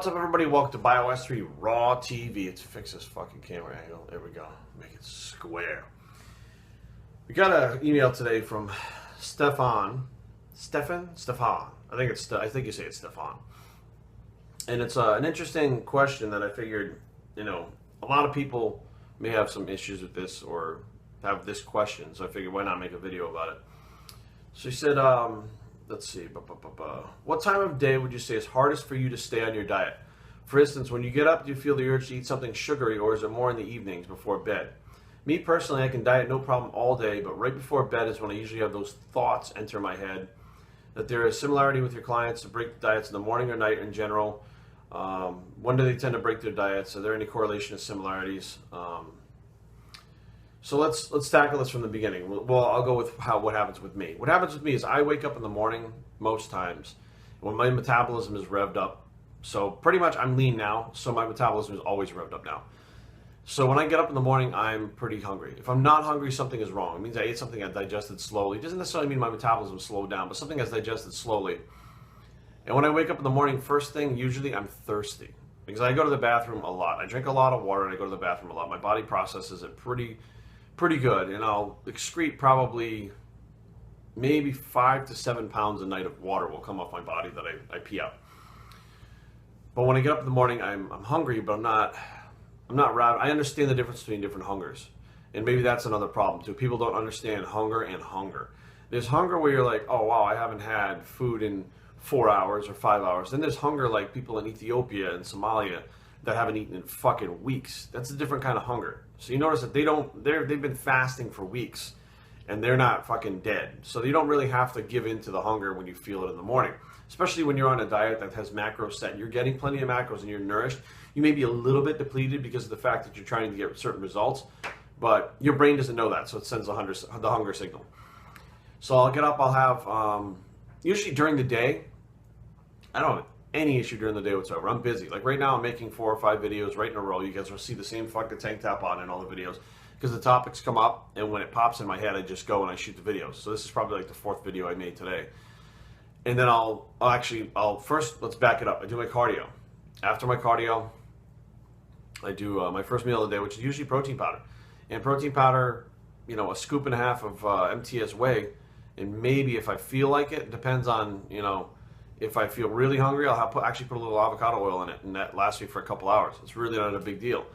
What's up, everybody? Welcome to Bios3 Raw TV. Let's fix this fucking camera angle. There we go. Make it square. We got an email today from Stefan. I think you say it's Stefan. And it's an interesting question that I figured, a lot of people may have some issues with this or have this question. So I figured, why not make a video about it? So he said, let's see. What time of day would you say is hardest for you to stay on your diet? For instance, when you get up, do you feel the urge to eat something sugary, or is it more in the evenings before bed? Me personally, I can diet no problem all day, but right before bed is when I usually have those thoughts enter my head. That there is similarity with your clients to break diets in the morning or night in general. When do they tend to break their diets? Are there any correlation or similarities? So let's tackle this from the beginning. Well, I'll go with what happens with me. What happens with me is I wake up in the morning most times when my metabolism is revved up. So pretty much I'm lean now, so my metabolism is always revved up now. So when I get up in the morning, I'm pretty hungry. If I'm not hungry, something is wrong. It means I ate something I digested slowly. It doesn't necessarily mean my metabolism slowed down, but something that's digested slowly. And when I wake up in the morning, first thing, usually I'm thirsty because I go to the bathroom a lot. I drink a lot of water and I go to the bathroom a lot. My body processes it pretty good, and I'll excrete probably maybe 5 to 7 pounds a night of water will come off my body that I pee out. But when I get up in the morning, I'm hungry, but I'm not rabid. I understand the difference between different hungers, and maybe that's another problem too. People don't understand hunger and hunger. There's hunger where you're like, oh wow, I haven't had food in 4 hours or 5 hours. Then there's hunger like people in Ethiopia and Somalia that haven't eaten in fucking weeks. That's a different kind of hunger. So you notice that they've been fasting for weeks and they're not fucking dead. So you don't really have to give in to the hunger when you feel it in the morning. Especially when you're on a diet that has macros set and you're getting plenty of macros and you're nourished. You may be a little bit depleted because of the fact that you're trying to get certain results, but your brain doesn't know that, so it sends the hunger signal. So I'll get up, I'll have, usually during the day, I don't have any issue during the day whatsoever. I'm busy. Like right now I'm making 4 or 5 videos right in a row. You guys will see the same fucking tank top on in all the videos because the topics come up, and when it pops in my head, I just go and I shoot the videos. So this is probably like the 4th video I made today. And then I'll first, let's back it up. I do my cardio. After my cardio, I do my first meal of the day, which is usually protein powder. And protein powder, a scoop and a half of MTS whey, and maybe if I feel like it, depends on, if I feel really hungry, I'll actually put a little avocado oil in it, and that lasts me for a couple hours. It's really not a big deal.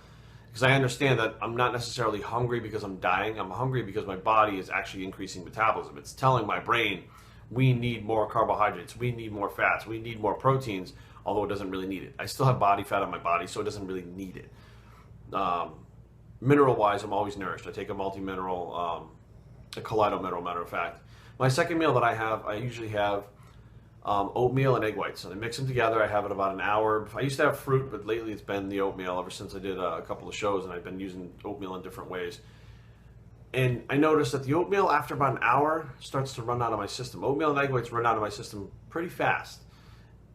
Because I understand that I'm not necessarily hungry because I'm dying. I'm hungry because my body is actually increasing metabolism. It's telling my brain, we need more carbohydrates, we need more fats, we need more proteins, although it doesn't really need it. I still have body fat on my body, so it doesn't really need it. Mineral-wise, I'm always nourished. I take a multi-mineral, a Kaleido mineral, matter of fact. My second meal that I usually have oatmeal and egg whites. So I mix them together. I have it about an hour. I used to have fruit, but lately it's been the oatmeal ever since I did a couple of shows, and I've been using oatmeal in different ways. And I noticed that the oatmeal, after about an hour, starts to run out of my system. Oatmeal and egg whites run out of my system pretty fast.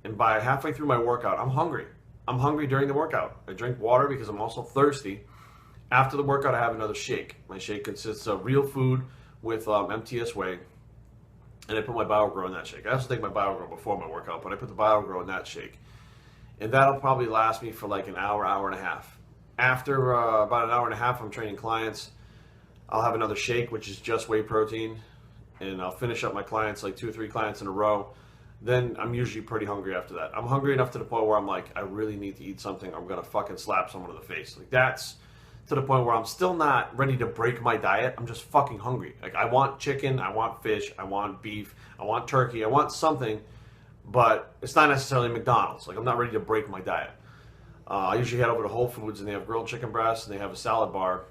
And by halfway through my workout, I'm hungry. I'm hungry during the workout. I drink water because I'm also thirsty. After the workout, I have another shake. My shake consists of real food with MTS whey. And I put my BioGrow in that shake. I also take my BioGrow before my workout, but I put the BioGrow in that shake. And that'll probably last me for like an hour, hour and a half. After about an hour and a half, I'm training clients. I'll have another shake, which is just whey protein. And I'll finish up my clients, like 2 or 3 clients in a row. Then I'm usually pretty hungry after that. I'm hungry enough to the point where I'm like, I really need to eat something. I'm going to fucking slap someone in the face. Like that's to the point where I'm still not ready to break my diet. I'm just fucking hungry. Like I want chicken, I want fish, I want beef, I want turkey, I want something, but it's not necessarily McDonald's. Like I'm not ready to break my diet. I usually head over to Whole Foods and they have grilled chicken breasts and they have a salad bar.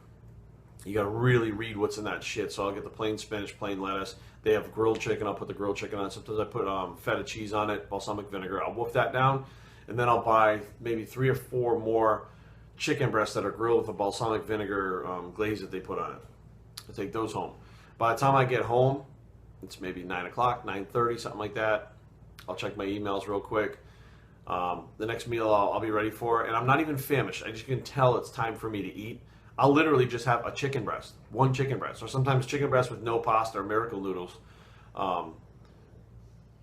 You got to really read what's in that shit. So I'll get the plain spinach, plain lettuce. They have grilled chicken. I'll put the grilled chicken on. Sometimes I put feta cheese on it, balsamic vinegar. I'll wolf that down, and then I'll buy maybe 3 or 4 more chicken breasts that are grilled with a balsamic vinegar glaze that they put on it. I'll take those home. By the time I get home, it's maybe 9 o'clock, 9:30, something like that. I'll check my emails real quick. The next meal I'll be ready for, and I'm not even famished. I just can tell it's time for me to eat. I'll literally just have a chicken breast, 1 chicken breast, or sometimes chicken breast with no pasta or miracle noodles, or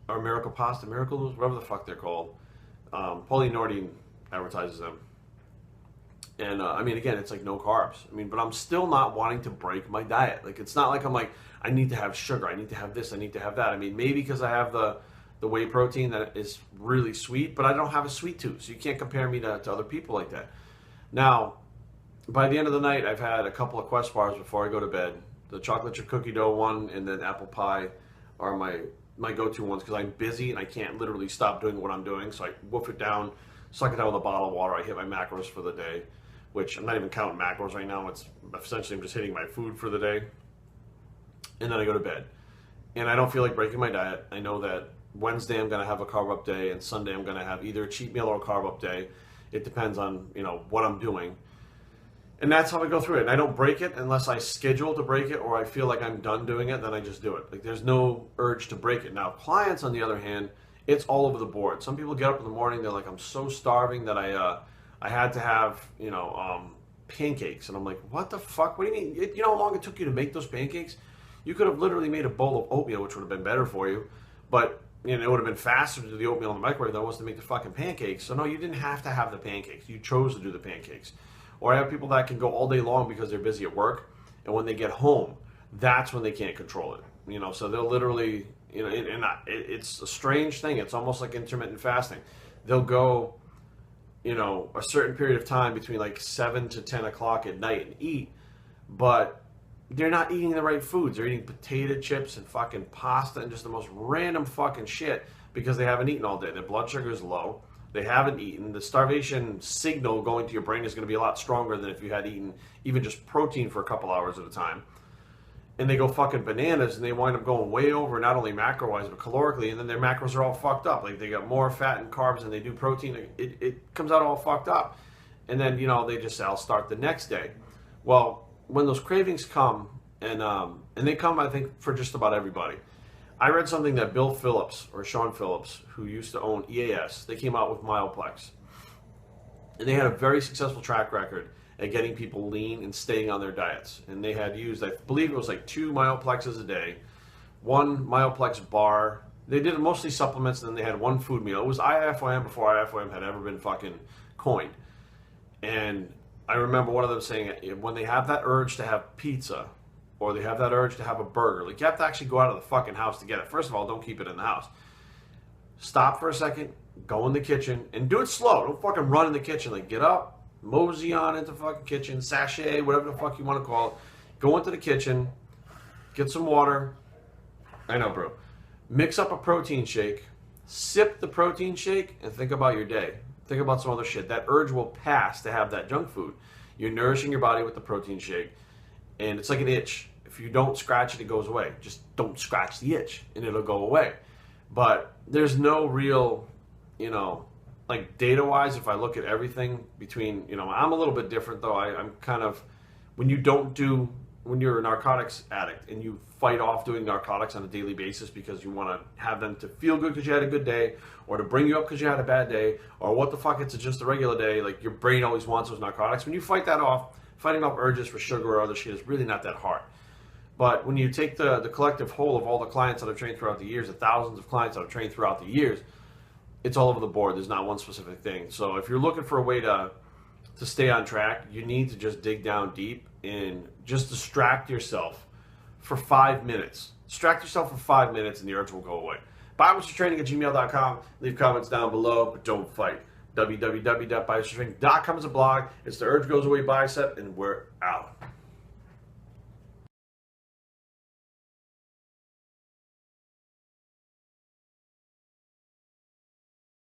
miracle pasta, miracle noodles, whatever the fuck they're called. Pauline Nordine advertises them. And I mean, again, it's like no carbs. I mean, but I'm still not wanting to break my diet. Like, it's not like I'm like, I need to have sugar, I need to have this, I need to have that. I mean, maybe because I have the whey protein that is really sweet, but I don't have a sweet tooth, so you can't compare me to other people like that. Now, by the end of the night, I've had a couple of Quest bars before I go to bed. The chocolate chip cookie dough one and then apple pie are my go-to ones because I'm busy and I can't literally stop doing what I'm doing. So I wolf it down, suck it down with a bottle of water. I hit my macros for the day, which I'm not even counting macros right now. It's essentially I'm just hitting my food for the day. And then I go to bed. And I don't feel like breaking my diet. I know that Wednesday I'm going to have a carb up day and Sunday I'm going to have either a cheat meal or a carb up day. It depends on, what I'm doing. And that's how I go through it. And I don't break it unless I schedule to break it or I feel like I'm done doing it, then I just do it. Like, there's no urge to break it. Now, clients, on the other hand, it's all over the board. Some people get up in the morning, they're like, I'm so starving that I had to have, pancakes. And I'm like, what the fuck? What do you mean? You know how long it took you to make those pancakes? You could have literally made a bowl of oatmeal, which would have been better for you. But, it would have been faster to do the oatmeal in the microwave than it was to make the fucking pancakes. So, no, you didn't have to have the pancakes. You chose to do the pancakes. Or I have people that can go all day long because they're busy at work, and when they get home, that's when they can't control it. So they'll literally, it's a strange thing. It's almost like intermittent fasting. They'll go, a certain period of time between like 7 to 10 o'clock at night and eat, but they're not eating the right foods. They're eating potato chips and fucking pasta and just the most random fucking shit because they haven't eaten all day. Their blood sugar is low. They haven't eaten. The starvation signal going to your brain is going to be a lot stronger than if you had eaten even just protein for a couple hours at a time. And they go fucking bananas and they wind up going way over, not only macro-wise, but calorically, and then their macros are all fucked up. Like, they got more fat and carbs than they do protein. It comes out all fucked up. And then, they just say, I'll start the next day. Well, when those cravings come, and they come, I think, for just about everybody. I read something that Bill Phillips, or Sean Phillips, who used to own EAS, they came out with Myoplex. And they had a very successful track record at getting people lean and staying on their diets. And they had used, I believe it was like 2 Myoplexes a day, 1 Myoplex bar. They did mostly supplements, and then they had 1 food meal. It was IFOM before IFOM had ever been fucking coined. And I remember one of them saying, when they have that urge to have pizza, or they have that urge to have a burger, like, you have to actually go out of the fucking house to get it. First of all, don't keep it in the house. Stop for a second, go in the kitchen, and do it slow. Don't fucking run in the kitchen. Like, get up, mosey on into the fucking kitchen, sachet, whatever the fuck you want to call it. Go into the kitchen, get some water. I know, bro. Mix up a protein shake, sip the protein shake, and think about your day. Think about some other shit. That urge will pass to have that junk food. You're nourishing your body with the protein shake. And it's like an itch. If you don't scratch it, it goes away. Just don't scratch the itch, and it'll go away. But there's no real, like, data-wise, if I look at everything between, I'm a little bit different, though. I'm kind of, when you're a narcotics addict, and you fight off doing narcotics on a daily basis because you want to have them to feel good because you had a good day, or to bring you up because you had a bad day, or what the fuck, it's just a regular day, like, your brain always wants those narcotics. When you fight that off, fighting off urges for sugar or other shit is really not that hard. But when you take the collective whole of all the clients that I've trained throughout the years, the thousands of clients that I've trained throughout the years, it's all over the board. There's not one specific thing. So if you're looking for a way to stay on track, you need to just dig down deep and just distract yourself for 5 minutes. Distract yourself for 5 minutes and the urge will go away. BioStrength@gmail.com. Leave comments down below, but don't fight. www.biostrength.com is a blog. It's the Urge Goes Away Bicep, and we're out.